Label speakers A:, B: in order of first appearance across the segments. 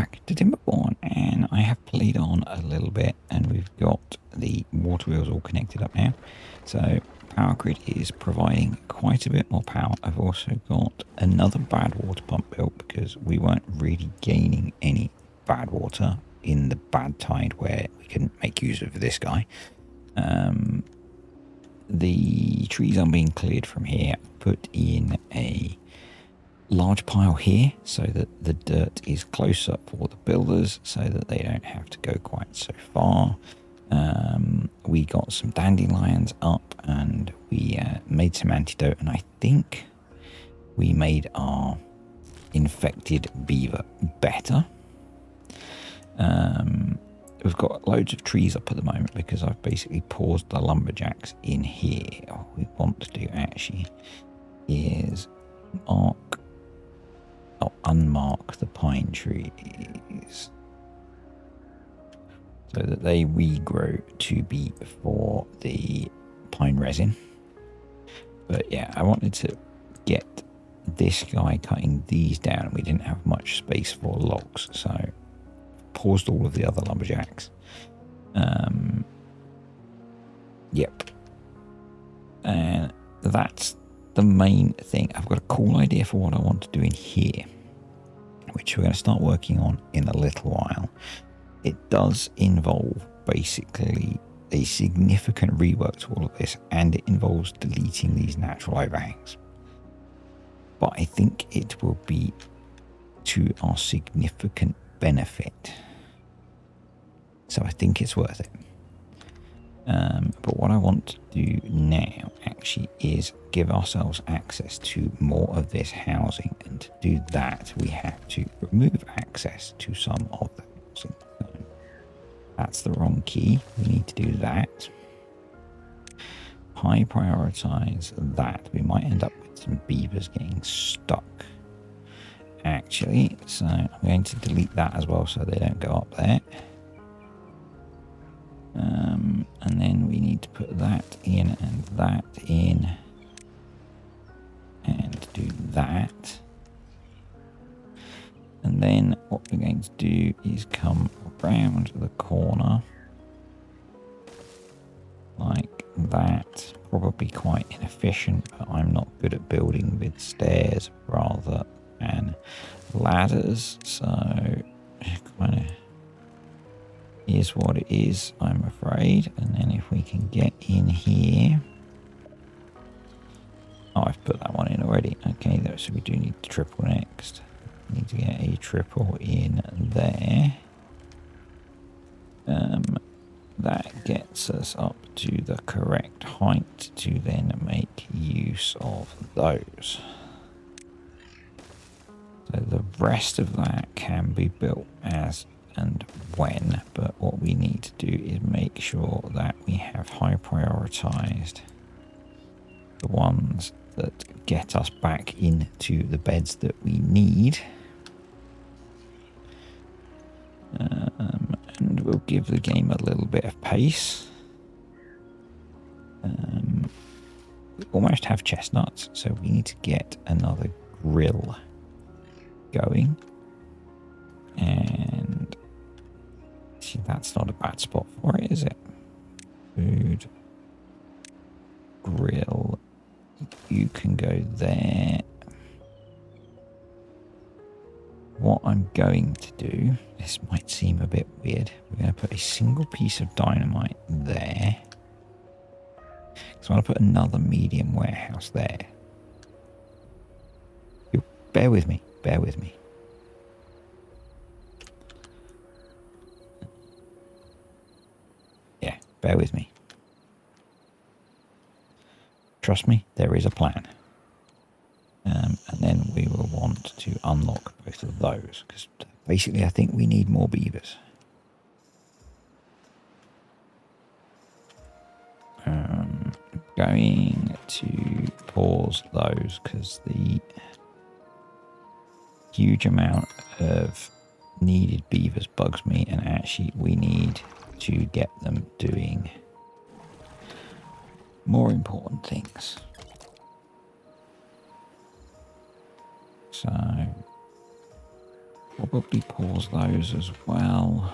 A: back to Timberborn, and I have played on a little bit, and we've got the water wheels all connected up now. So power grid is providing quite a bit more power. I've also got another bad water pump built because we weren't really gaining any bad water in the bad tide where we couldn't make use of this guy. The trees are being cleared from here. Put in a large pile here so that the dirt is closer for the builders so that they don't have to go quite so far. We got some dandelions up, and we made some antidote, and I think we made our infected beaver better. We've got loads of trees up at the moment because I've basically paused the lumberjacks in here. What we want to do actually is unmark the pine trees so that they regrow to be for the pine resin. But yeah, I wanted to get this guy cutting these down. We didn't have much space for logs, so paused all of the other lumberjacks. Yep. And that's the main thing. I've got a cool idea for what I want to do in here, which we're going to start working on in a little while. It does involve basically a significant rework to all of this, and it involves deleting these natural overhangs. But I think it will be to our significant benefit. So I think it's worth it. But what I want to do now actually is give ourselves access to more of this housing, and to do that we have to remove access to some of the housing. So that's the wrong key. We need to do that. High prioritize that. We might end up with some beavers getting stuck actually, so I'm going to delete that as well so they don't go up there. And then we need to put that in and that in, and do that. And then what we're going to do is come around the corner like that. Probably quite inefficient, but I'm not good at building with stairs rather than ladders, so kind of is what it is, I'm afraid. And then if we can get in here. Oh, I've put that one in already. Okay, so we do need to triple next. We need to get a triple in there. That gets us up to the correct height to then make use of those. So the rest of that can be built as and when, but what we need to do is make sure that we have high prioritized the ones that get us back into the beds that we need. And we'll give the game a little bit of pace. We almost have chestnuts, so we need to get another grill going. And see, that's not a bad spot for it, is it? Food, grill, you can go there. What I'm going to do, this might seem a bit weird, we're going to put a single piece of dynamite there. So I'm going to put another medium warehouse there. Bear with me, bear with me. Yeah, bear with me. Trust me, there is a plan. And then we will want to unlock both of those, because basically I think we need more beavers. Going to pause those because the huge amount of needed beavers bugs me, and actually we need to get them doing more important things. So probably pause those as well.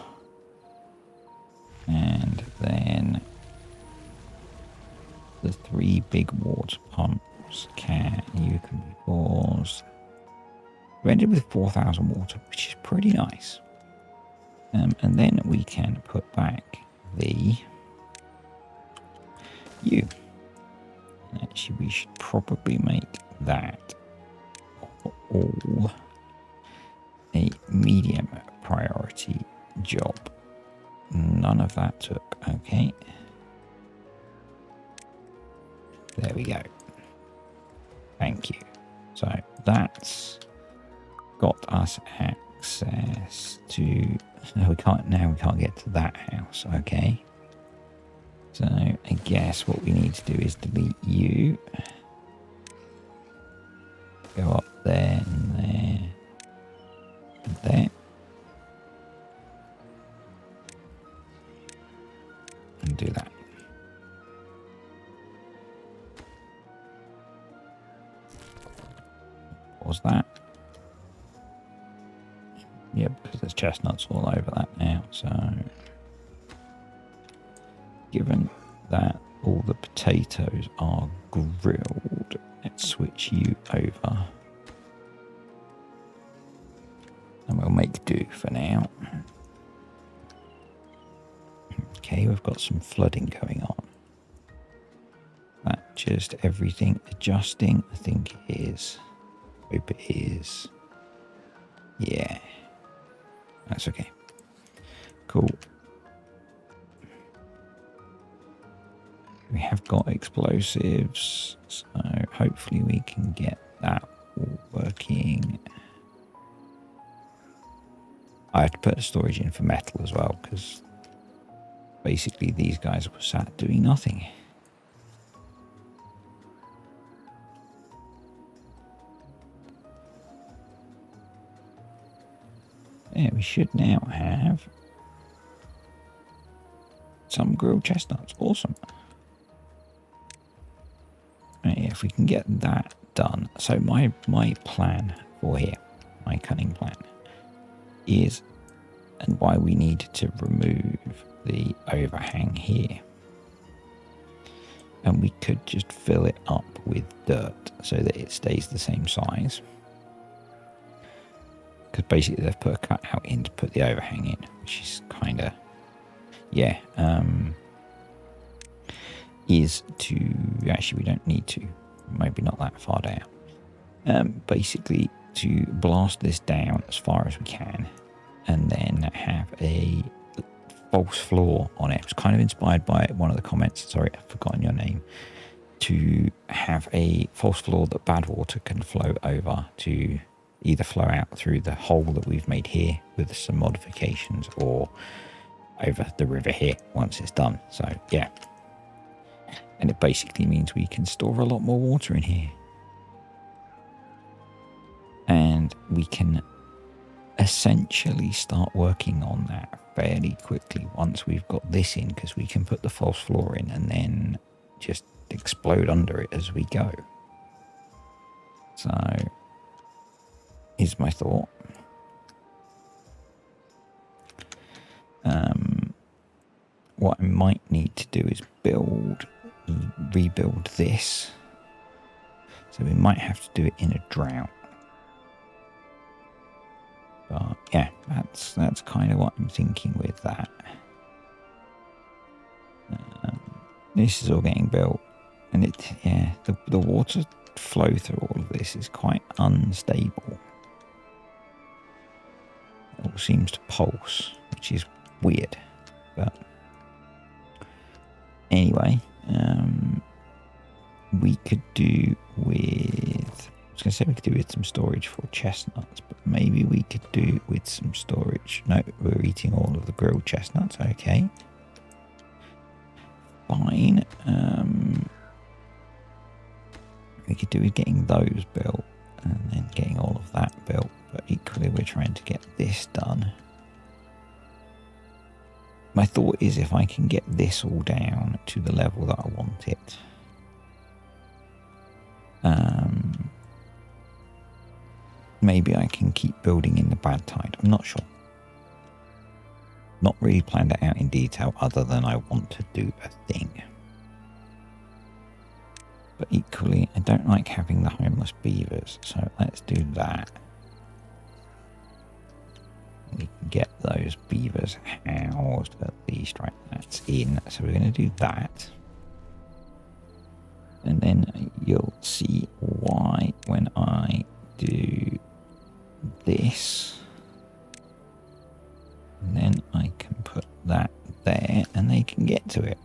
A: And then the 3 big water pumps you can be paused. We ended with 4,000 water, which is pretty nice. And then we can put back the U. Actually, we should probably make that all a medium priority job. None of that took. Okay. There we go. Thank you. So that's got us access to... No, we can't get to that house. Okay. So I guess what we need to do is delete you. Go up there and there. And there. And do that. Pause that. Yeah, because there's chestnuts all over that now. So given that all the potatoes are grilled, let's switch you over. And we'll make do for now. Okay, we've got some flooding going on. That just everything adjusting, I think it is. Hope it is. Yeah. That's okay. Cool. We have got explosives, so hopefully we can get that all working. I have to put a storage in for metal as well, because basically these guys were sat doing nothing. Yeah, we should now have some grilled chestnuts. Awesome. Right, yeah, if we can get that done. So my plan for here, my cunning plan, is, and why we need to remove the overhang here. And we could just fill it up with dirt so that it stays the same size. Because basically they've put a cutout in to put the overhang in, which is kind of, yeah, is to, actually we don't need to, maybe not that far down. Basically to blast this down as far as we can and then have a false floor on it. It was kind of inspired by one of the comments, sorry, I've forgotten your name, to have a false floor that bad water can flow over to either flow out through the hole that we've made here with some modifications or over the river here once it's done. So yeah, and it basically means we can store a lot more water in here and we can essentially start working on that fairly quickly once we've got this in, because we can put the false floor in and then just explode under it as we go. So is my thought. What I might need to do is rebuild this. So we might have to do it in a drought. But yeah, that's kind of what I'm thinking with that. This is all getting built, and the water flow through all of this is quite unstable. It all seems to pulse, which is weird, but anyway, we could do with, I was going to say we could do with some storage for chestnuts, but maybe we could do with some storage. No, we're eating all of the grilled chestnuts. Okay, fine. We could do with getting those built and then getting all of that built, but equally we're trying to get this done. My thought is if I can get this all down to the level that I want it, maybe I can keep building in the bad tide. I'm not sure. Not really planned it out in detail other than I want to do a thing. But equally, I don't like having the homeless beavers, so let's do that. We can get those beavers housed at least, right? That's in. So we're going to do that. And then you'll see why when I do this. And then I can put that there and they can get to it.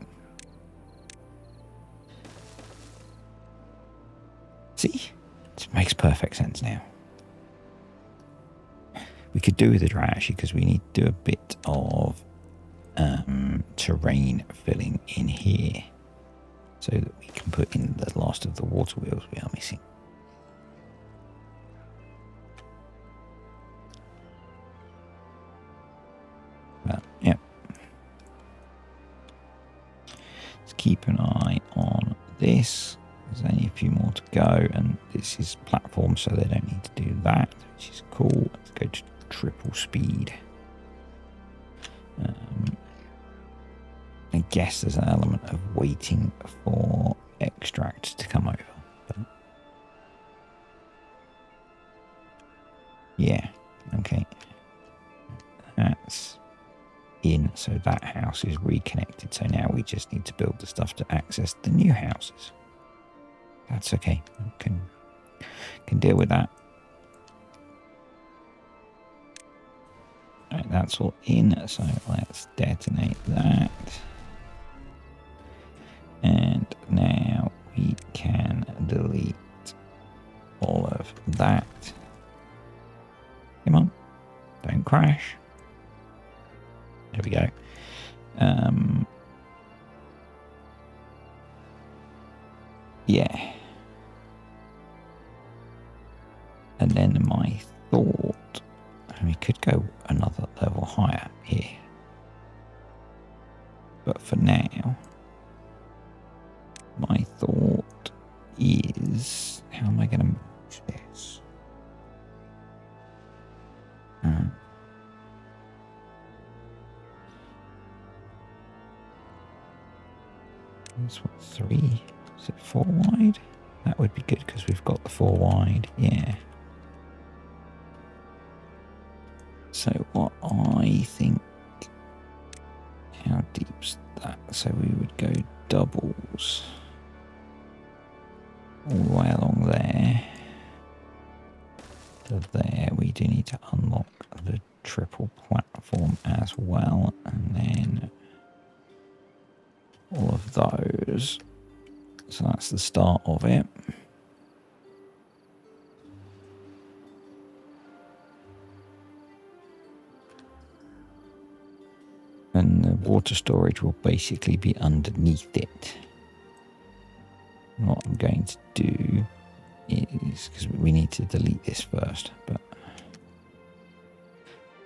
A: See? It makes perfect sense now. We could do with the drought actually because we need to do a bit of terrain filling in here so that we can put in the last of the water wheels we are missing. But yeah. Let's keep an eye on this. There's only a few more to go, and this is platform, so they don't need to do that, which is cool. Let's go to triple speed. I guess there's an element of waiting for extract to come over. But yeah, okay. That's in, so that house is reconnected. So now we just need to build the stuff to access the new houses. That's okay. I can deal with that. Right, that's all in. So let's detonate that. And now we can delete all of that. Come on. Don't crash. There we go. Yeah. And then my thought, we could go another level higher here. But for now, my thought is, how am I going to manage this? This one 3. Is it 4 wide? That would be good because we've got the 4 wide. Yeah. So what I think, how deep's that? So we would go doubles all the way along there to there. We do need to unlock the triple platform as well, and then all of those. So that's the start of it. And the water storage will basically be underneath it. And what I'm going to do is, because we need to delete this first, but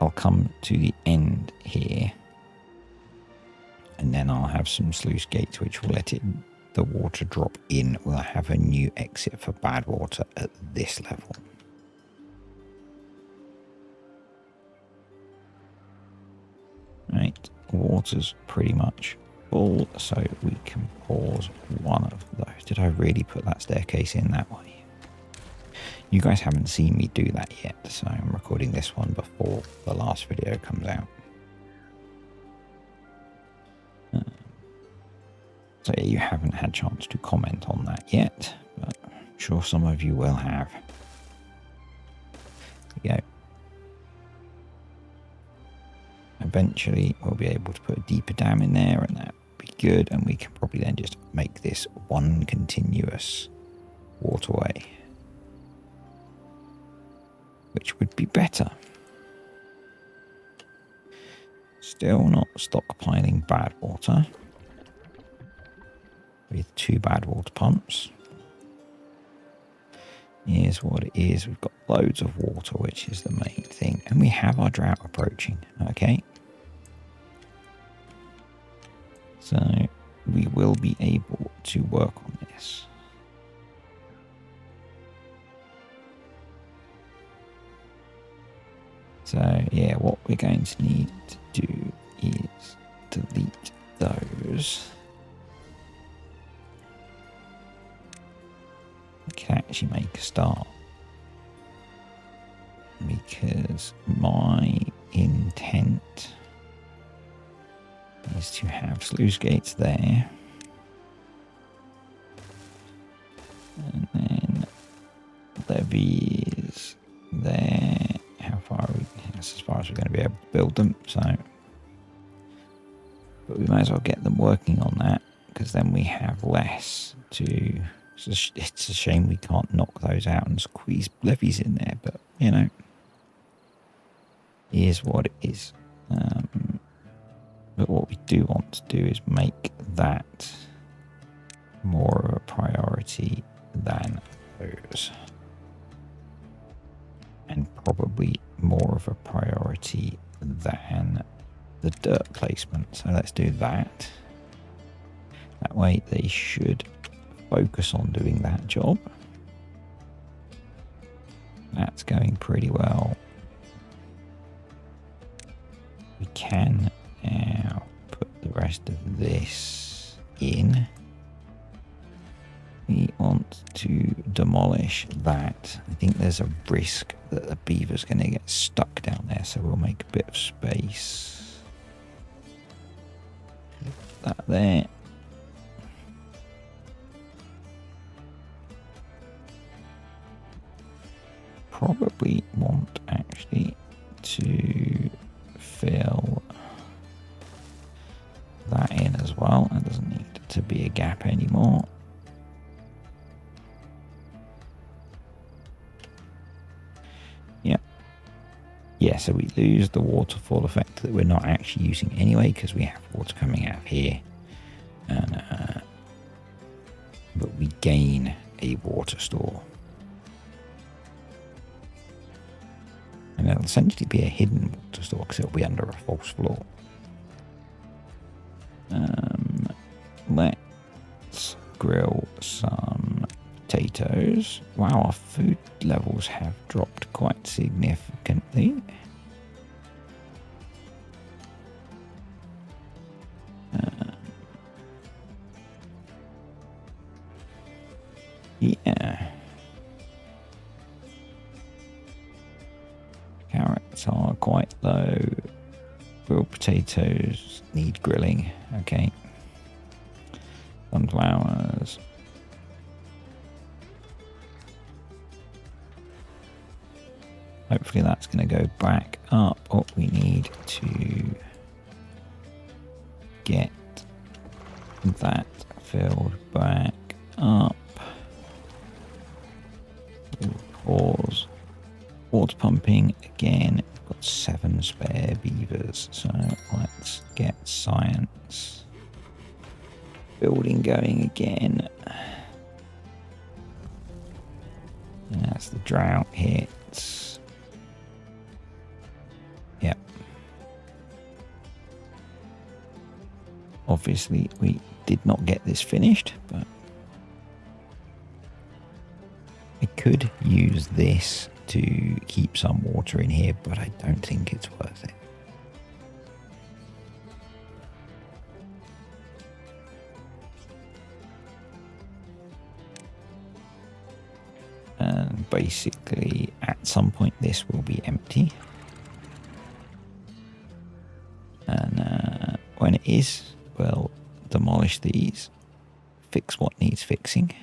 A: I'll come to the end here. And then I'll have some sluice gates which will let the water drop in. We'll have a new exit for bad water at this level. Right, water's pretty much full, so we can pause one of those. Did I really put that staircase in that way? You guys haven't seen me do that yet, so I'm recording this one before the last video comes out. So yeah, you haven't had a chance to comment on that yet, but I'm sure some of you will have. There we go. Eventually we'll be able to put a deeper dam in there, and that would be good, and we can probably then just make this one continuous waterway, which would be better. Still not stockpiling bad water with 2 bad water pumps. Here's what it is. We've got loads of water, which is the main thing, and we have our drought approaching. Okay, so we will be able to work on this. So yeah, what we're going to need to do is delete those. We can actually make a start, because my intent is to have sluice gates there, and then levees there. How far are we? That's as far as we're going to be able to build them. So, but we might as well get them working on that, because then we have less to. It's a shame we can't knock those out and squeeze levees in there, but you know, it is what it is. But what we do want to do is make that more of a priority than those. And probably more of a priority than the dirt placement. So let's do that. That way they should focus on doing that job. That's going pretty well. We can now put the rest of this in. We want to demolish that. I think there's a risk that the beaver's going to get stuck down there, so we'll make a bit of space. Put that there. Probably want actually to fill that in as well. That doesn't need to be a gap anymore. Yeah, so we lose the waterfall effect that we're not actually using anyway, because we have water coming out of here. And, but we gain a water store. And it'll essentially be a hidden water store, because it'll be under a false floor. Let's grill some potatoes. Wow, our food levels have dropped quite significantly. Yeah. Carrots are quite low. Grilled potatoes need grilling. Okay. Sunflowers. Hopefully that's going to go back up. What we need to get that filled back up. We'll pause. Water pumping again. We've got 7 spare beavers, so let's get science building going again. And that's the drought hits. Yep. Obviously we did not get this finished, but I could use this to keep some water in here, but I don't think it's worth it. And basically at some point this will be empty. And when it is, we'll demolish these, fix what needs fixing.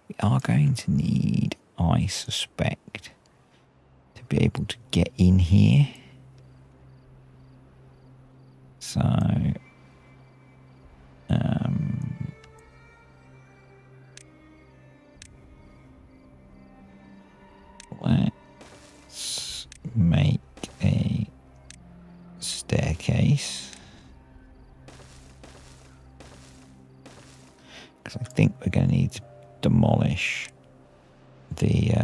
A: We are going to need, I suspect, to be able to get in here. So, let's make a staircase. Because I think we're going to need to demolish the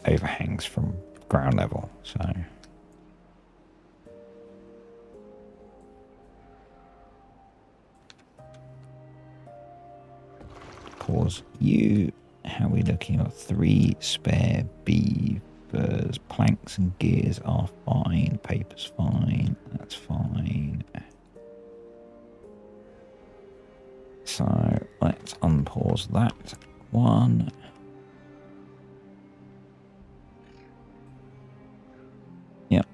A: overhangs from ground level. So because you how are we looking at 3 spare beavers? Planks and gears are fine. Paper's fine. That's fine. So let's unpause that one. Yep.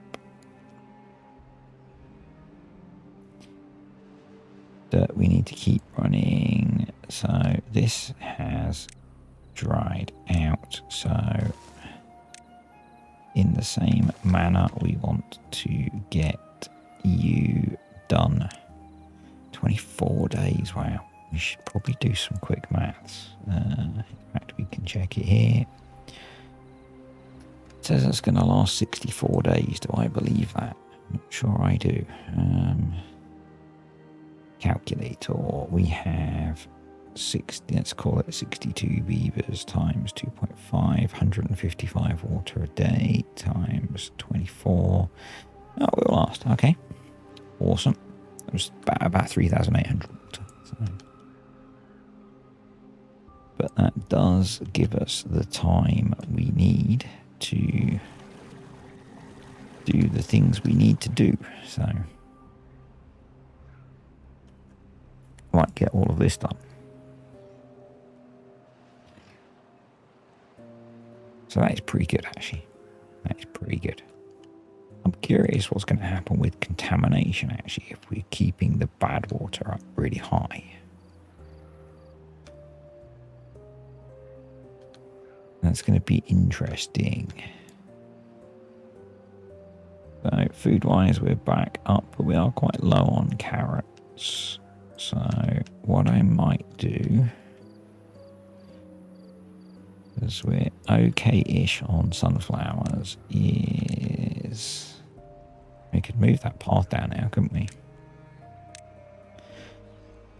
A: That we need to keep running. So this has dried out. So in the same manner, we want to get you done. 24 days. Wow. We should probably do some quick maths. In fact, we can check it here. It says it's going to last 64 days. Do I believe that? I'm not sure I do. Calculator. We have 60, let's call it 62 beavers times 2.5, 155 water a day times 24. Oh, it will last. Okay. Awesome. It was about 3,800 water. So. But that does give us the time we need to do the things we need to do. So I might get all of this done. So that is pretty good, actually. That is pretty good. I'm curious what's going to happen with contamination, actually, if we're keeping the bad water up really high. That's going to be interesting. So food-wise, we're back up, but we are quite low on carrots. So what I might do, because we're okay-ish on sunflowers, is we could move that path down now, couldn't we?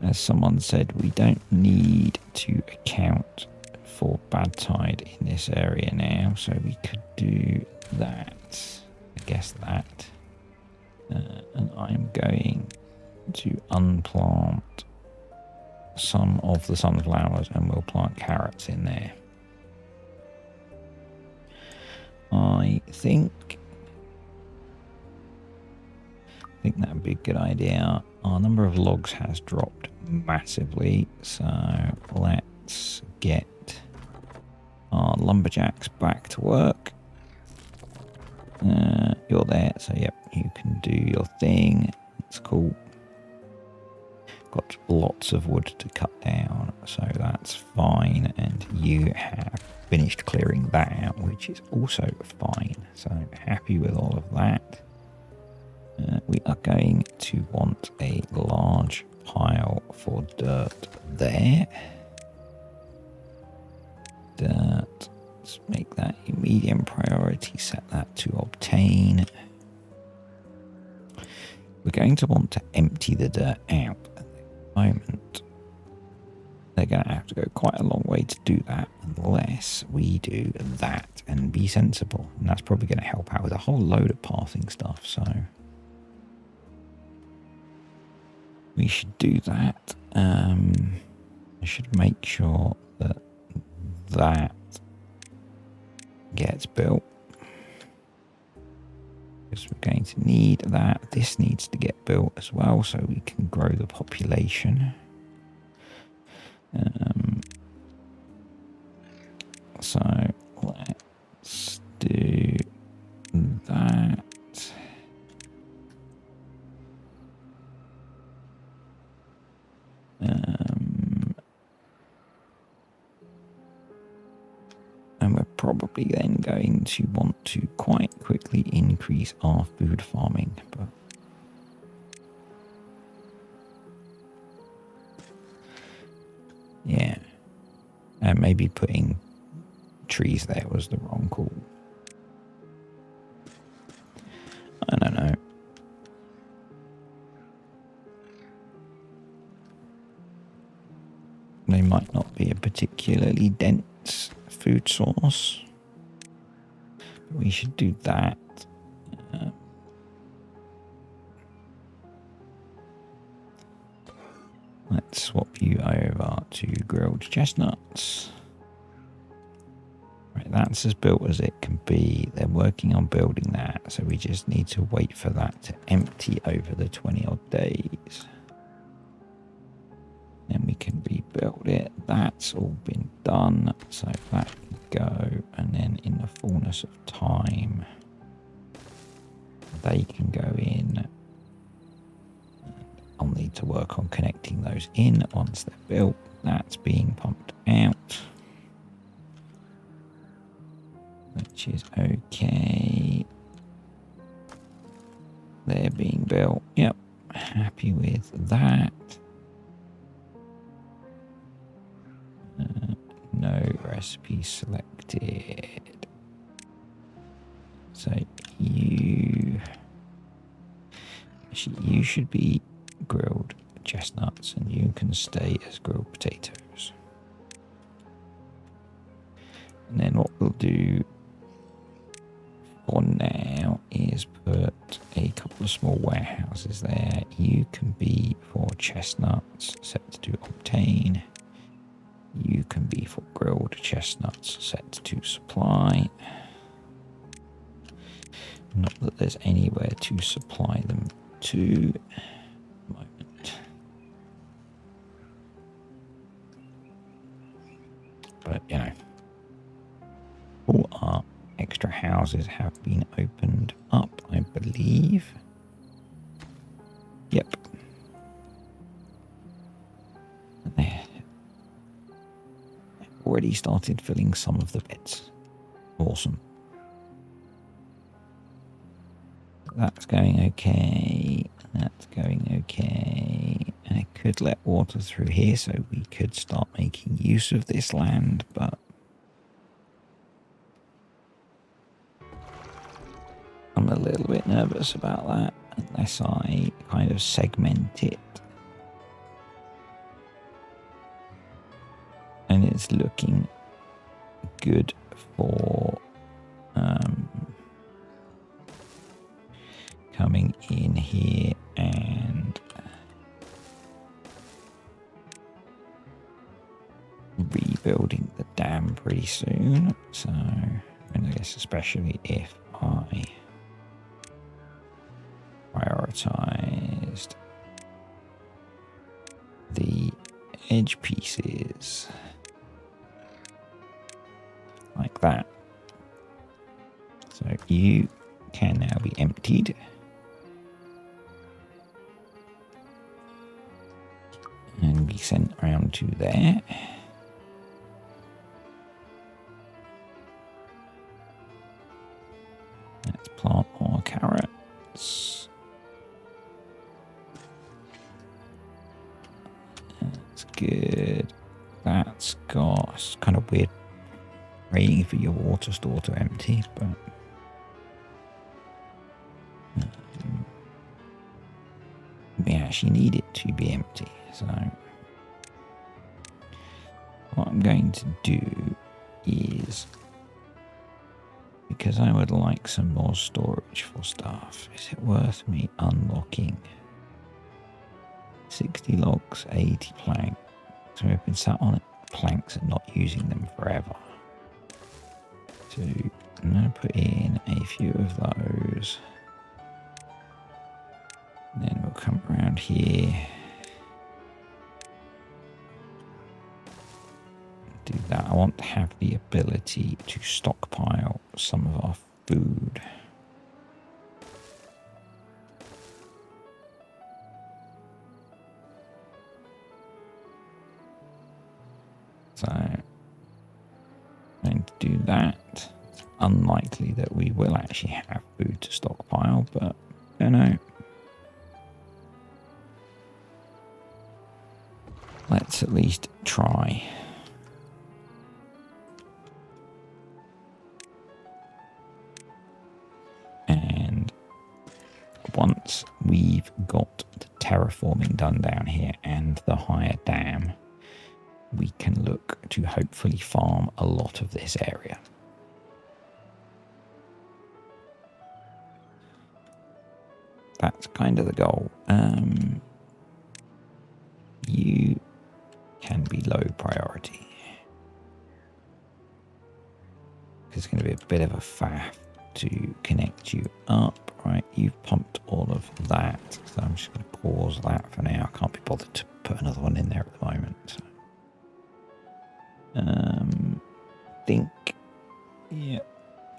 A: As someone said, we don't need to account for bad tide in this area now, so we could do that. I guess that. And I'm going to unplant some of the sunflowers and we'll plant carrots in there. I think that would be a good idea. Our number of logs has dropped massively, so let's get our lumberjacks back to work. You're there, so yep, you can do your thing. It's cool. Got lots of wood to cut down, so that's fine. And you have finished clearing that out, which is also fine. So happy with all of that. We are going to want a large pile for dirt there. Dirt. Let's make that a medium priority. Set that to obtain. We're going to want to empty the dirt out at the moment. They're going to have to go quite a long way to do that unless we do that and be sensible. And that's probably going to help out with a whole load of pathing stuff. So we should do that. I should make sure that that gets built. Because we're going to need that. This needs to get built as well so we can grow the population. So let's do that. And we're probably then going to want to quite quickly increase our food farming. But yeah, and maybe putting trees there was the wrong call. I don't know. They might not be a particularly dense food source. But we should do that. Let's swap you over to grilled chestnuts. that's as built as it can be. They're working on building that, so we just need to wait for that to empty over the 20 odd days. Then we can rebuild it. That's all been done, so that can go, and then in the fullness of time they can go in. I'll need to work on connecting those in once they're built. That's being pumped out, which is okay. They're being built. Yep, happy with that. No recipe selected. So you should be grilled chestnuts, and you can stay as grilled potatoes. And then what we'll do for now is put a couple of small warehouses there. You can be for chestnuts, set to obtain. You can be for grilled chestnuts, set to supply. Not that there's anywhere to supply them to at the moment. But, you know, all our extra houses have been opened up, I believe. Yep. Already started filling some of the beds. Awesome. That's going okay. That's going okay. And I could let water through here so we could start making use of this land, but I'm a little bit nervous about that unless I kind of segment it. And it's looking good for coming in here and rebuilding the dam pretty soon. So, and I guess especially if I prioritized the edge pieces like that. So you can now be emptied. And be sent around to there. Let's plant more carrots. That's good. That's got, it's kind of weird waiting for your water store to empty, but we actually need it to be empty. So what I'm going to do is, because I would like some more storage for stuff, is it worth me unlocking 60 logs, 80 planks? So we've been sat on planks and not using them forever. So I'm going to put in a few of those. And then we'll come around here. Do that. I want to have the ability to stockpile some of our food. So I'm going to do that. It's unlikely that we will actually have food to stockpile, but I don't know. Let's at least try. And once we've got the terraforming done down here and the higher dam, we can look to hopefully farm a lot of this area. That's kind of the goal. You can be low priority, It's going to be a bit of a faff to connect you up. Right, you've pumped all of that, so I'm just going to pause that for now. I can't be bothered to put another one in there at the moment. So. I think, yeah,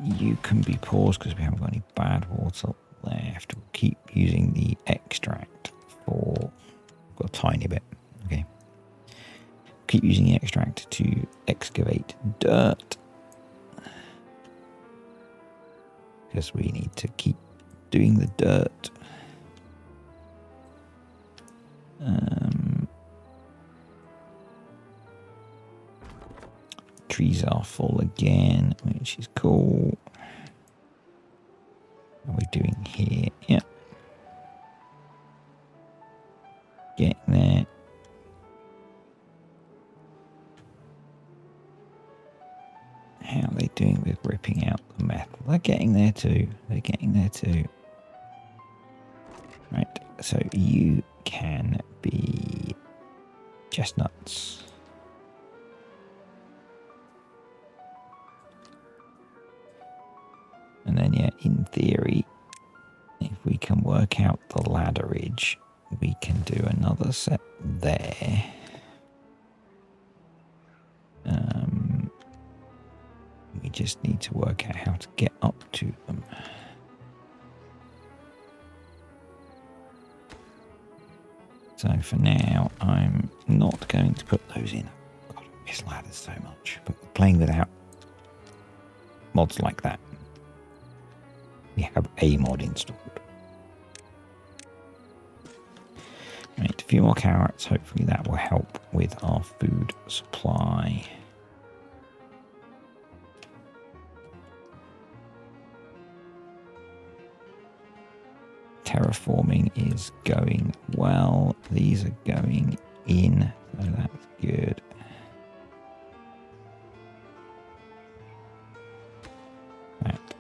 A: you can be paused because we haven't got any bad water left. We'll keep using the extract for, I've got a tiny bit, okay. Keep using the extract to excavate dirt, because we need to keep doing the dirt. Trees are full again, which is cool. What are we doing here? Yeah. Getting there. How are they doing with ripping out the metal? They're getting there too. They're getting there too. Right, so you can be chestnuts. And then, yeah, in theory, if we can work out the ladderage, we can do another set there. We just need to work out how to get up to them. So for now, I'm not going to put those in. God, I miss ladders so much. But playing without mods like that, we have a mod installed. Right, a few more carrots. Hopefully that will help with our food supply. Terraforming is going well. These are going in, so that's good.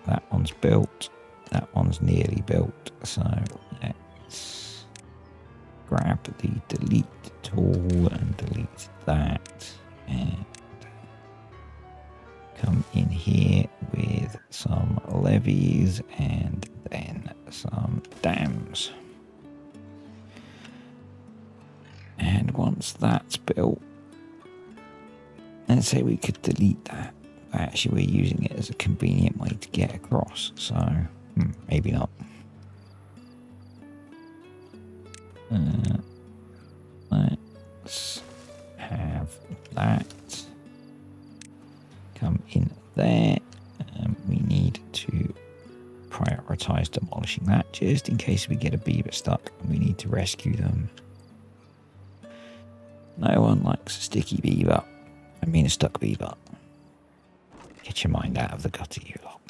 A: That one's built. That one's nearly built. So let's grab the delete tool and delete that. And come in here with some levees and then some dams. And once that's built, let's say we could delete that. Actually, we're using it as a convenient way to get across, so maybe not. Let's have that come in there. We need to prioritize demolishing that just in case we get a beaver stuck and we need to rescue them. No one likes a sticky beaver. I mean a stuck beaver. Get your mind out of the gutter, you lot.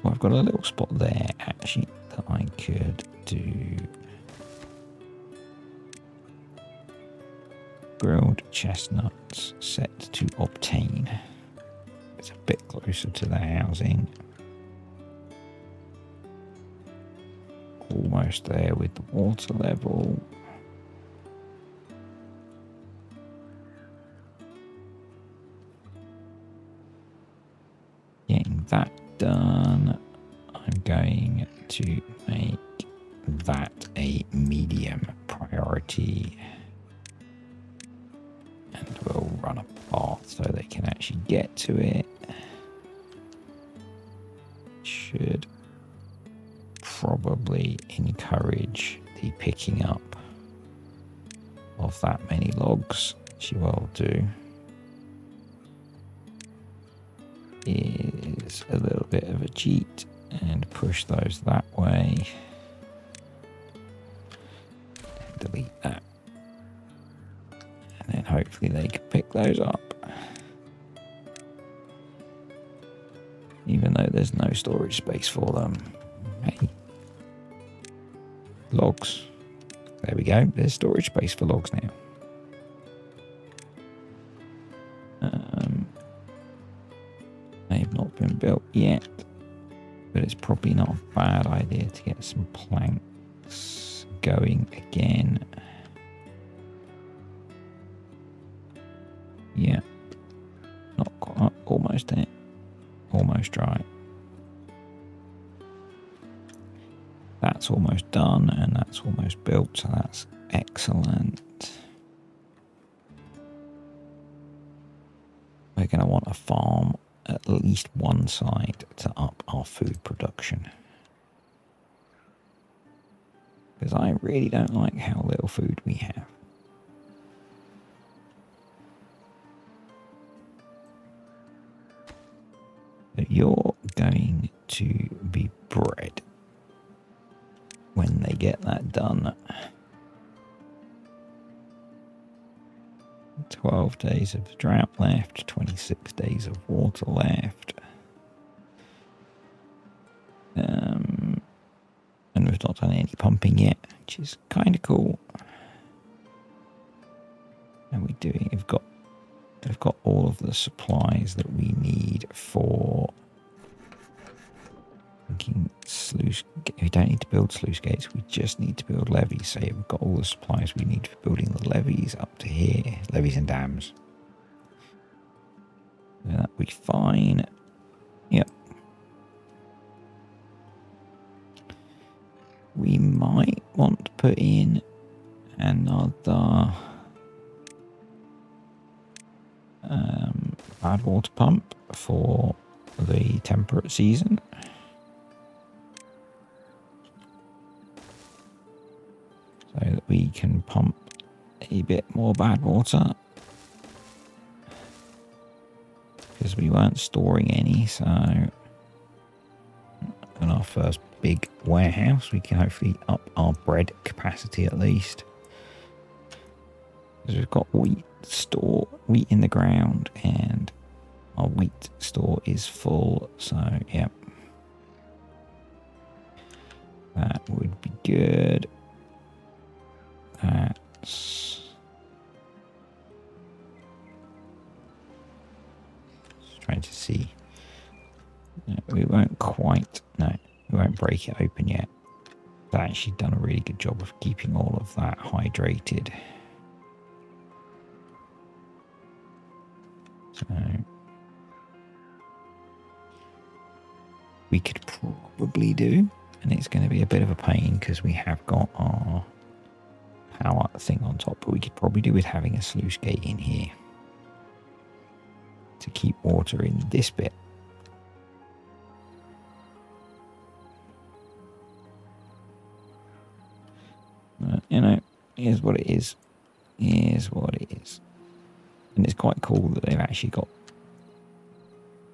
A: Well, I've got a little spot there actually that I could do. Grilled chestnuts set to obtain. It's a bit closer to the housing. Almost there with the water level. Getting that done. I'm going to make that a medium priority. And we'll run a path so they can actually get to it. Should probably encourage the picking up of that many logs, which you will do. Is a little bit of a cheat and push those that way. And delete that. And then hopefully they can pick those up. Even though there's no storage space for them. Hey. Logs. There we go. There's storage space for logs now. They've not been built yet. But it's probably not a bad idea to get some planks going again. that's almost built, so that's excellent. We're going to want a farm at least one side to up our food production. Because I really don't like how little food we have. So you're going to be bred when they get that done. 12 days of drought left, 26 days of water left. And we've not done any pumping yet, which is kind of cool. And we've got all of the supplies that we need for sluice. We don't need to build sluice gates, we just need to build levees. So we've got all the supplies we need for building the levees up to here, levees and dams. So that'll be fine. Yep. We might want to put in another bad water pump for the temperate season. So that we can pump a bit more bad water. Because we weren't storing any, so in our first big warehouse we can hopefully up our bread capacity at least. Because we've got wheat in the ground and our wheat store is full, so yeah. That would be good. That's just trying to see. No, we won't break it open yet. They've actually done a really good job of keeping all of that hydrated. So we could probably do, and it's going to be a bit of a pain because we have got our power thing on top, but we could probably do with having a sluice gate in here to keep water in this bit. You know, here's what it is. Here's what it is. And it's quite cool that they've actually got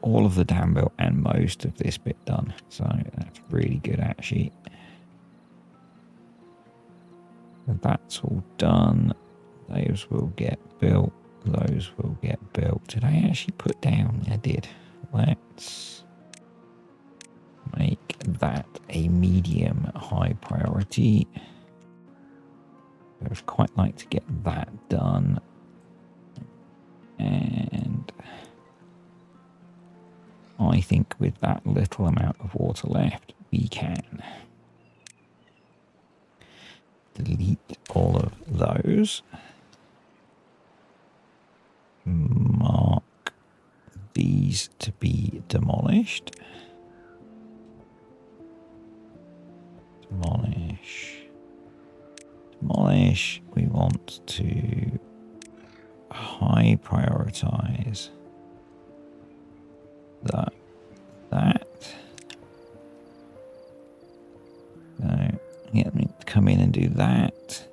A: all of the dam built and most of this bit done. So that's really good, actually. That's all done. Those will get built. Those will get built. Did I actually put down? I did. Let's make that a medium high priority. I would quite like to get that done. And I think with that little amount of water left, we can delete all of those. Mark these to be demolished. Demolish. Demolish. We want to high prioritize that. So get me to come in and do that.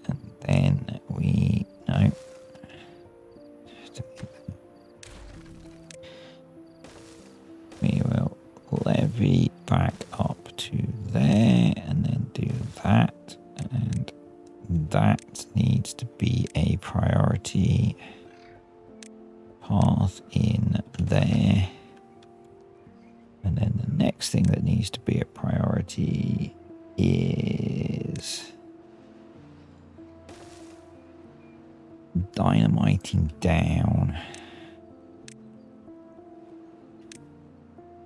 A: And then we will levy back up to there and then do that, and that needs to be a priority path in there. And then the next thing that needs to be a priority is dynamiting down.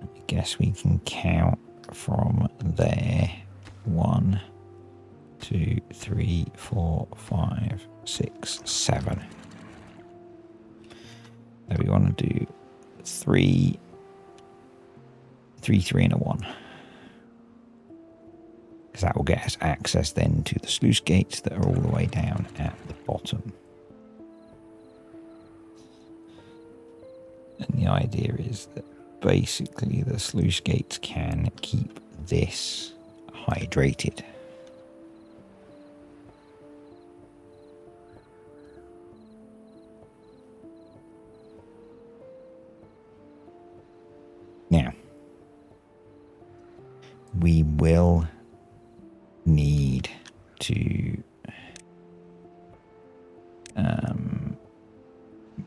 A: I guess we can count from there. 1, 2, 3, 4, 5, 6, 7. So we want to do 3, 3, and a 1. Because that will get us access then to the sluice gates that are all the way down at the bottom. And the idea is that basically the sluice gates can keep this hydrated. Now, we will need to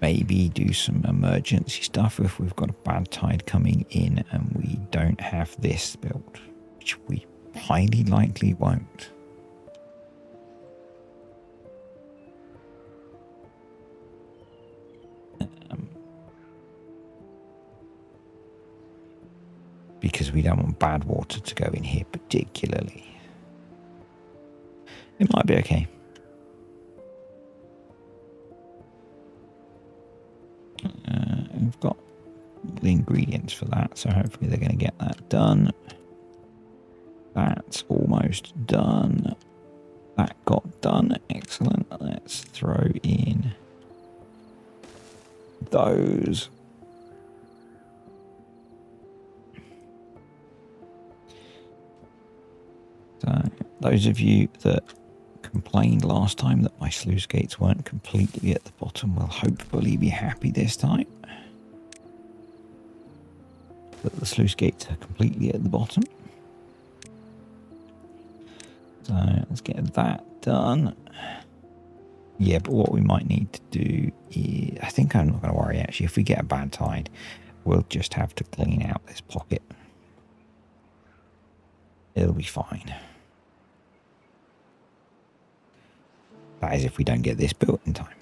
A: maybe do some emergency stuff if we've got a bad tide coming in and we don't have this built, which we highly likely won't. Because we don't want bad water to go in here particularly. It might be okay. We've got the ingredients for that, so hopefully they're going to get that done. That's almost done. That got done. Excellent. Let's throw in those. So those of you that complained last time that my sluice gates weren't completely at the bottom will hopefully be happy this time. That the sluice gates are completely at the bottom. So let's get that done. Yeah, but what we might need to do is, I think I'm not going to worry actually. If we get a bad tide, we'll just have to clean out this pocket. It'll be fine. That is if we don't get this built in time.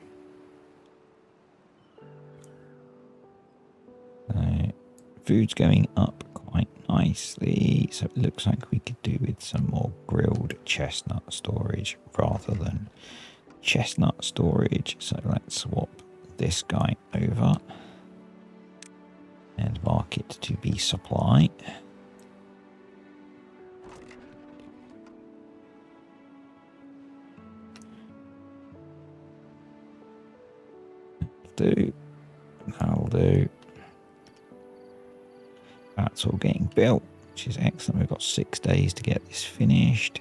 A: So, food's going up quite nicely. So it looks like we could do with some more grilled chestnut storage rather than chestnut storage. So let's swap this guy over and mark it to be supply. That'll do. That's all getting built, which is excellent. We've got 6 days to get this finished.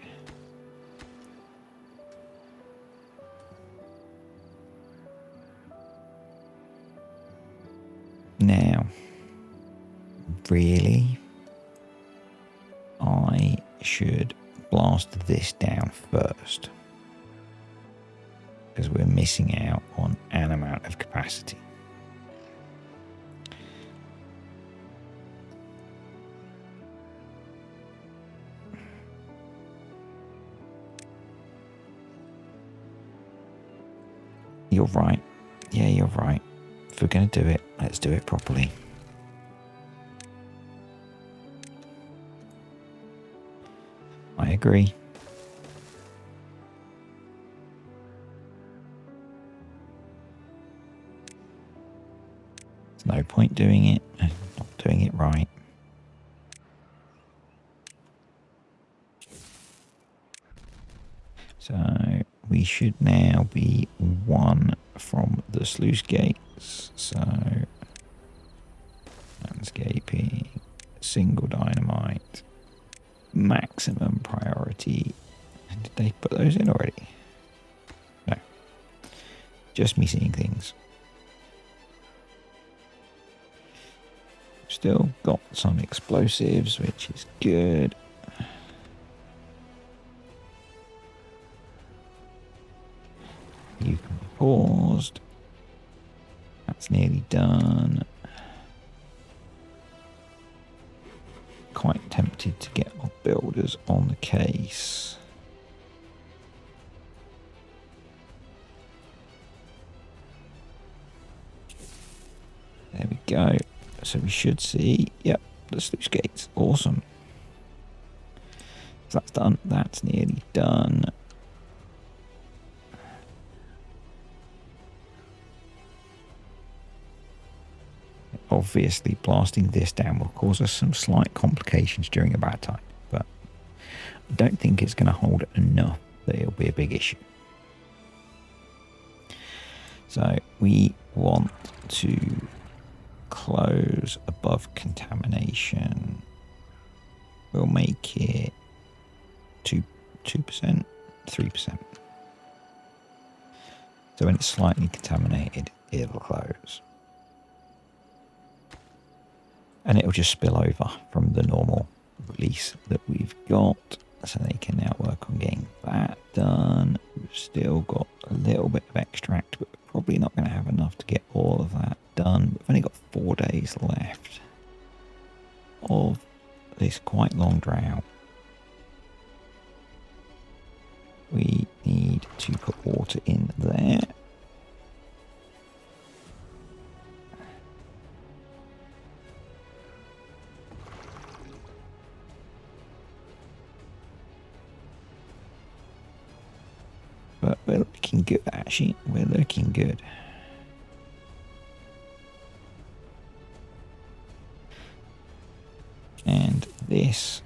A: Now, really, I should blast this down first, because we're missing out on an amount of capacity. You're right. Yeah, you're right. If we're going to do it, let's do it properly. I agree. There's no point doing it and not doing it right. So we should now be 1 from the sluice gates. So landscaping, single dynamite, maximum priority. Did they put those in already? No. Just me seeing things. Still got some explosives, which is good. You can be paused. That's nearly done. Quite tempted to get our builders on the case. There we go. So we should see, yep, the sluice gates. Awesome. So that's done. That's nearly done. obviously blasting this down will cause us some slight complications during a bad time, but I don't think it's going to hold enough that it'll be a big issue. So we want to close above contamination. We'll make it 2%, 3%. So when it's slightly contaminated, it'll close. And it'll just spill over from the normal release that we've got. So they can now work on getting that done. We've still got a little bit of extract, but we're probably not going to have enough to get all of that done. We've only got 4 days left of this quite long drought. We need to put water in there. But we're looking good, actually. We're looking good. And this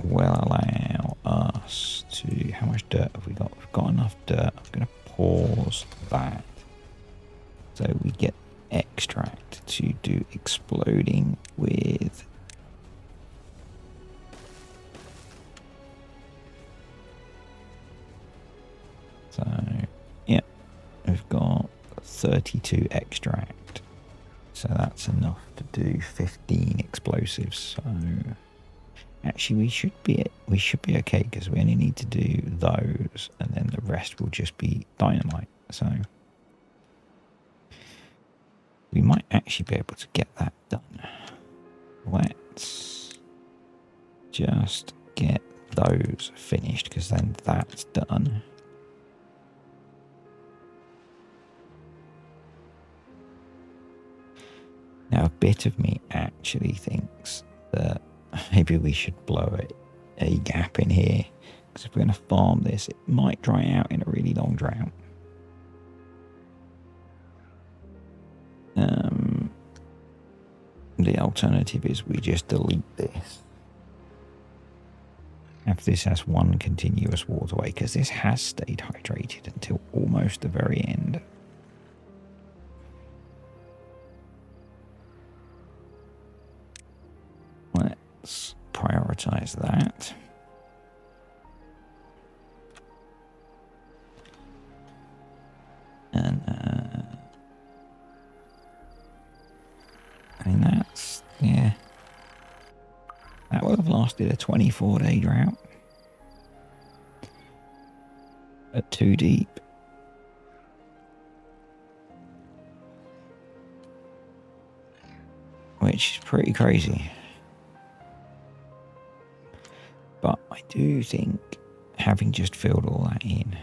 A: will allow us to... How much dirt have we got? We've got enough dirt. I'm going to pause that. So we get extract to do exploding with... So, yeah, we've got 32 extract. So that's enough to do 15 explosives. So actually we should be okay, because we only need to do those and then the rest will just be dynamite. So we might actually be able to get that done. Let's just get those finished, because then that's done. Now, a bit of me actually thinks that maybe we should blow a gap in here, because if we're going to farm this, it might dry out in a really long drought. The alternative is we just delete this. If this has one continuous waterway, because this has stayed hydrated until almost the very end. Let's prioritize that. And I mean, that's, yeah, that would have lasted a 24-day drought at 2 deep. Which is pretty crazy. But I do think, having just filled all that in,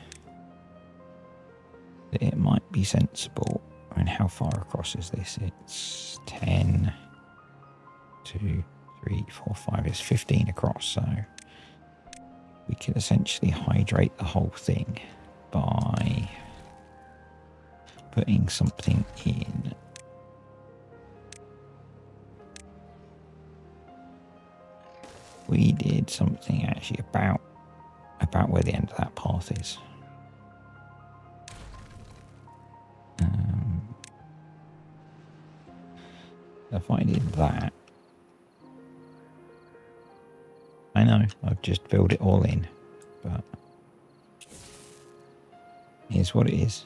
A: that it might be sensible. I mean, how far across is this? It's 10, 2, 3, 4, 5. It's 15 across, so we could essentially hydrate the whole thing by putting something in. We did something actually about where the end of that path is. If I did that, I know I've just filled it all in, but here's what it is.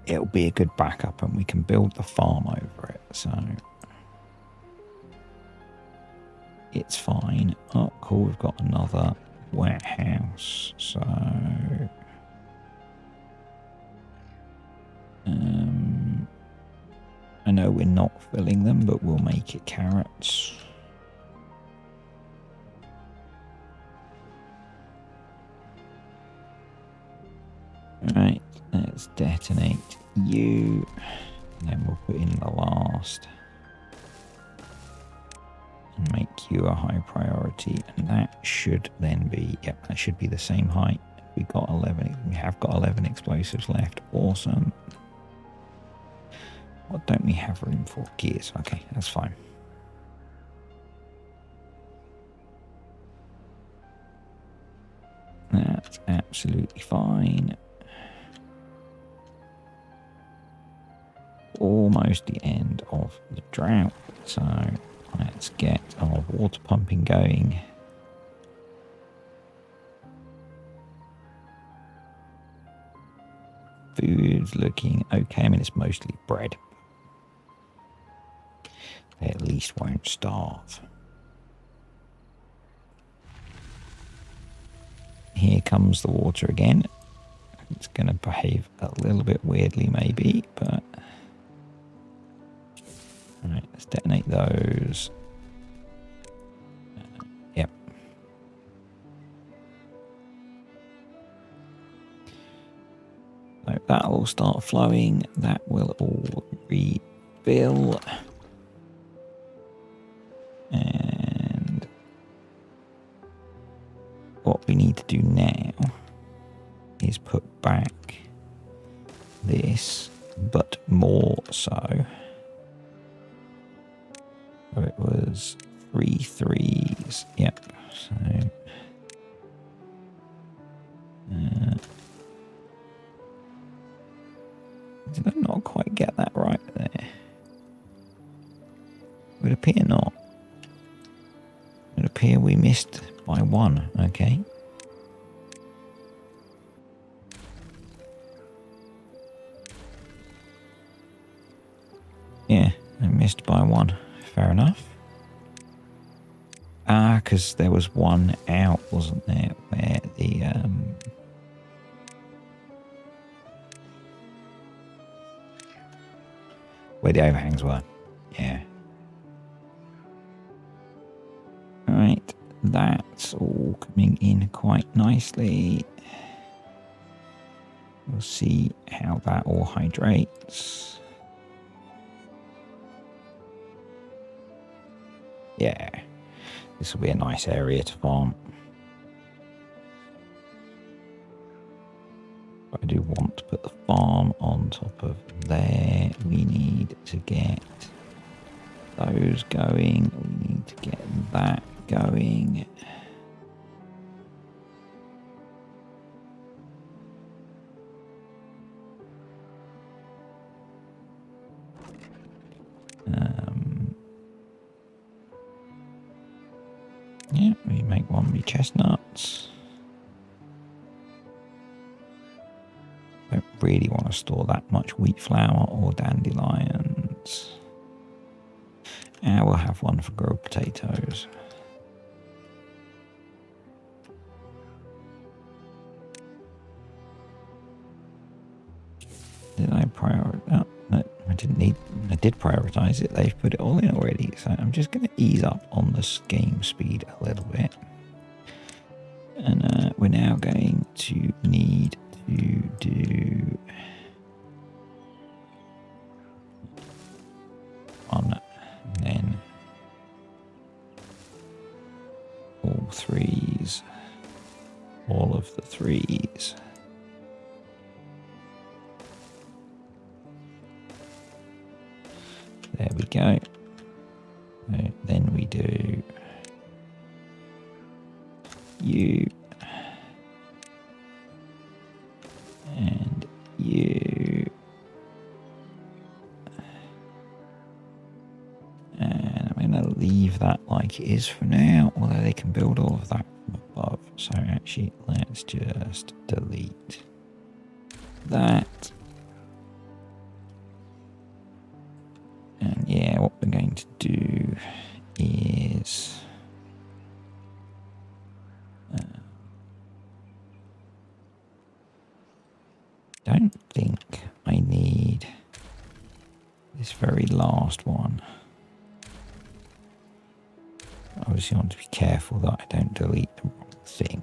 A: It'll be a good backup, and we can build the farm over it, so it's fine. Oh, cool, we've got another warehouse, so I know we're not filling them, but we'll make it carrots. Right, let's detonate you, and then we'll put in the last and make you a high priority, and that should then be, yep, that should be the same height. we got 11. We have got 11 explosives left. Awesome. What don't we have room for? Gears. Okay, that's fine. That's absolutely fine. Almost the end of the drought. So let's get our water pumping going. Food's looking okay. I mean, it's mostly bread. They at least won't starve. Here comes the water again. It's going to behave a little bit weirdly maybe, but... Alright, let's detonate those. Yep. So that'll start flowing. That will all refill. And what we need to do now is put back this, but more so. So it was 3 3s. Yep. So did I not quite get that right there? It would appear not. It would appear we missed by 1. Okay. Yeah, I missed by 1. Fair enough. Ah, because there was 1 out, wasn't there? Where the where the overhangs were. Yeah. Alright, that's all coming in quite nicely. We'll see how that all hydrates. Yeah, this will be a nice area to farm. But I do want to put the farm on top of there. We need to get those going. We need to get that going. Yeah, we make 1 be chestnuts. Don't really want to store that much wheat flour or dandelions. And we'll have 1 for grilled potatoes. Did I prioritize? Oh, no, I didn't need. I did prioritize it. They've put it all in already. So I'm just going to ease up on the game speed a little bit. And we're now going to need to do 1, and then all 3s, all of the 3s. There we go. Then we do you and you, and I'm going to leave that like it is for now, although they can build all of that from above. So actually, let's just delete that. And yeah, what we're going to do is don't think I need this very last one. Obviously, I want to be careful that I don't delete the wrong thing.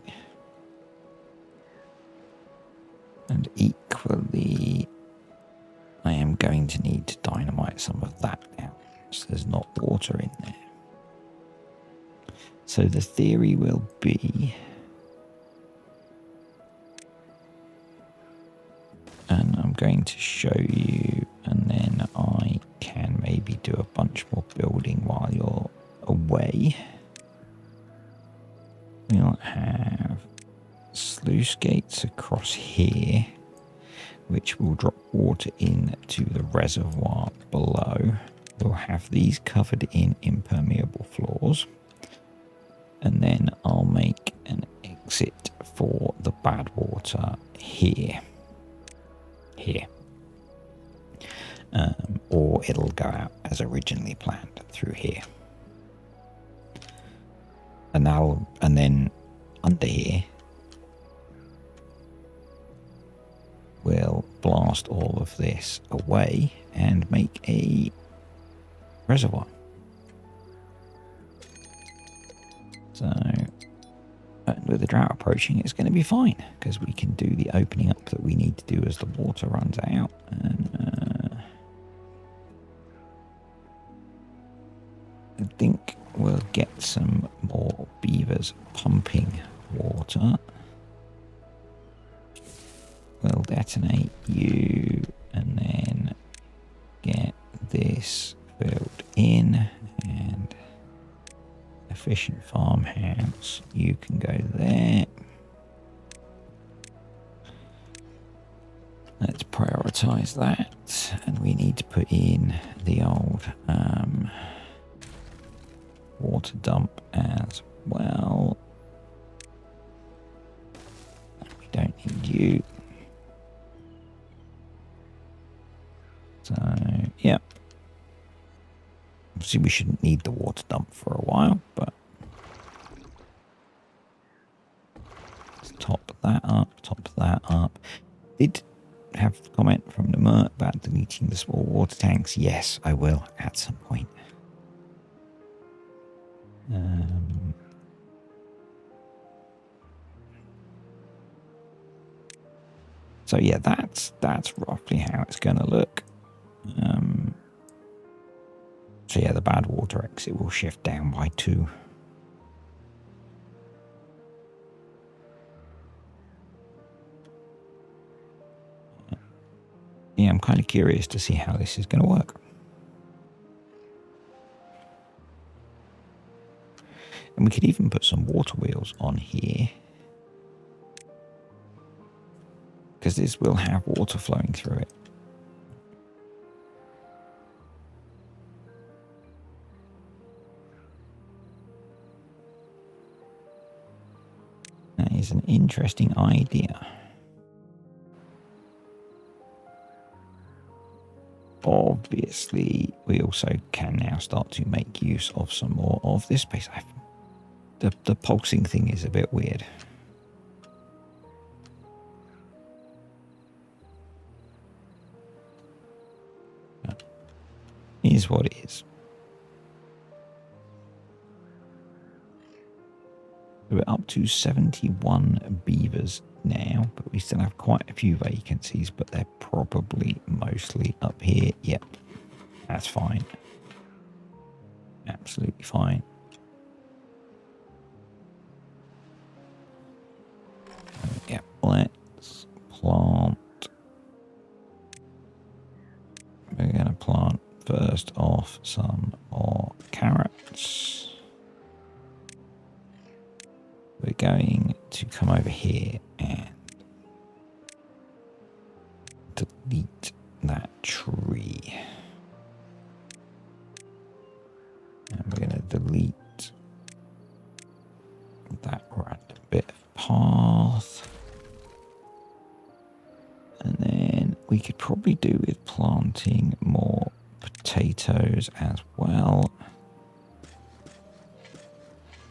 A: And equally, I am going to need to dynamite some of that now, so there's not water in there. So the theory will be going to show you, and then I can maybe do a bunch more building while you're away. We'll have sluice gates across here, which will drop water into the reservoir below. We'll have these covered in impermeable floors. And then I'll make an exit for the bad water here. Or it'll go out as originally planned through here. And then under here, we'll blast all of this away and make a reservoir. So, with the drought approaching, it's going to be fine because we can do the opening up that we need to do as the water runs out. And I think we'll get some more beavers pumping water. We'll detonate you and then get this filled in, and efficient farmhouse, you can go there. Let's prioritize that, and we need to put in the old water dump as well. We don't need you. So, yeah. Obviously, we shouldn't need the water dump for a while, but let's top that up. Did have a comment from the Mert about deleting the small water tanks. Yes, I will at some point. So yeah, that's roughly how it's going to look. So yeah, the bad water exit will shift down by 2. Yeah, I'm kind of curious to see how this is going to work. And we could even put some water wheels on here, because this will have water flowing through it. That is an interesting idea. Obviously, we also can now start to make use of some more of this space. The pulsing thing is a bit weird. But it is what it is. We're up to 71 beavers now, but we still have quite a few vacancies, but they're probably mostly up here. Yep, that's fine. Absolutely fine. Yep, let's plant. We're going to plant first off some more carrots. We're going to come over here and delete that tree. And we're going to delete that random bit of path. And then we could probably do with planting more potatoes as well.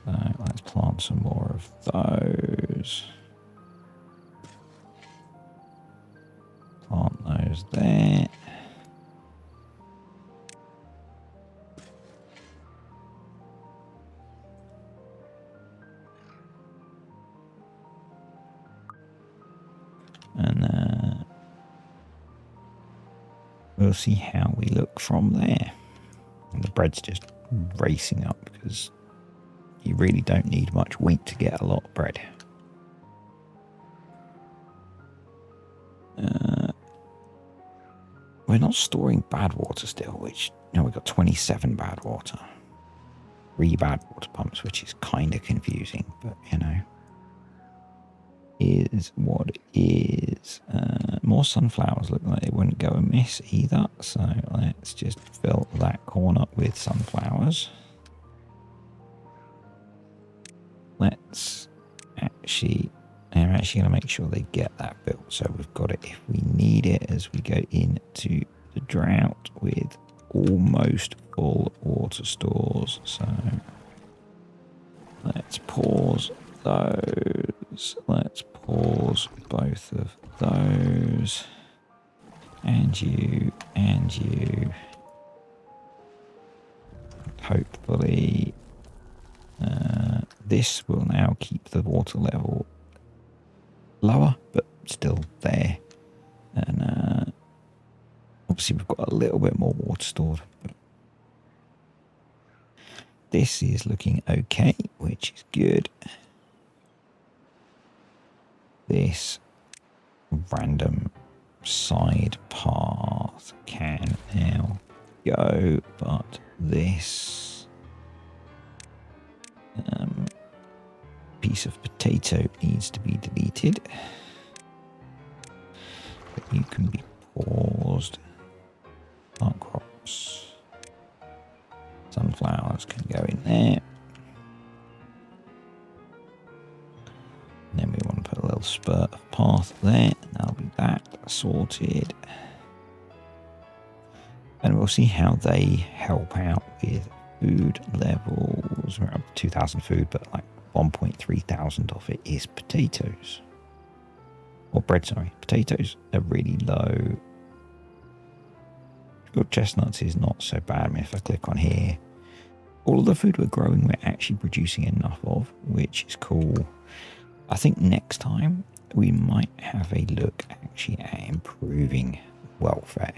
A: So let's plant some more of those. Plant those there. And we'll see how we look from there. And the bread's just racing up because you really don't need much wheat to get a lot of bread. we're not storing bad water still, which, you know, we've got 27 bad water. 3 bad water pumps, which is kind of confusing, but, you know, is what it is. More sunflowers look like they wouldn't go amiss either, so let's just fill that corner with sunflowers. Let's actually, I'm actually going to make sure they get that built, so we've got it if we need it as we go into the drought with almost full water stores. So let's pause those. Let's pause both of those. And you, and you. Hopefully this will now keep the water level lower, but still there. And obviously we've got a little bit more water stored, but this is looking okay, which is good. This random side path can now go, but this piece of potato needs to be deleted. But you can be paused. Plant crops. Sunflowers can go in there. And then we want to put a little spurt of path there. And that'll be that sorted. And we'll see how they help out with food levels. We're up to 2,000 food, but like 1.3 thousand of it is potatoes. Or bread, sorry. Potatoes are really low. Your chestnuts is not so bad. I mean, if I click on here, all of the food we're growing, we're actually producing enough of, which is cool. I think next time we might have a look actually at improving welfare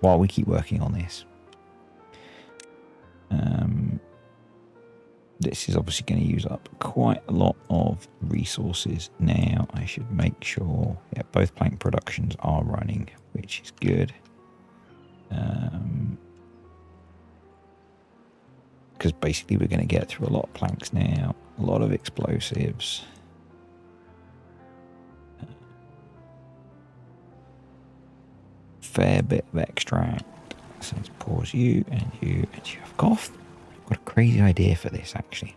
A: while we keep working on this. This is obviously going to use up quite a lot of resources now. I should make sure, yeah, both plank productions are running, which is good. Because basically we're going to get through a lot of planks now, a lot of explosives. Fair bit of extract. So let's pause you and you and you have cough. I've got a crazy idea for this actually.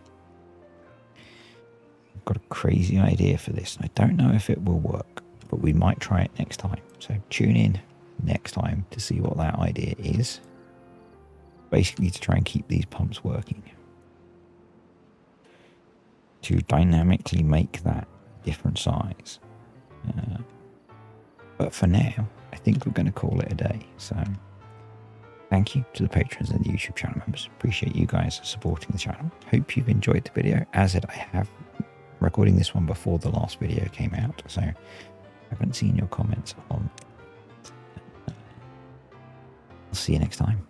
A: I've got a crazy idea for this. I don't know if it will work, but we might try it next time. So tune in next time to see what that idea is. Basically to try and keep these pumps working. To dynamically make that different size. But for now, I think we're going to call it a day. So thank you to the patrons and the YouTube channel members. Appreciate you guys supporting the channel. Hope you've enjoyed the video. As I have recording this one before the last video came out, so I haven't seen your comments on. I'll see you next time.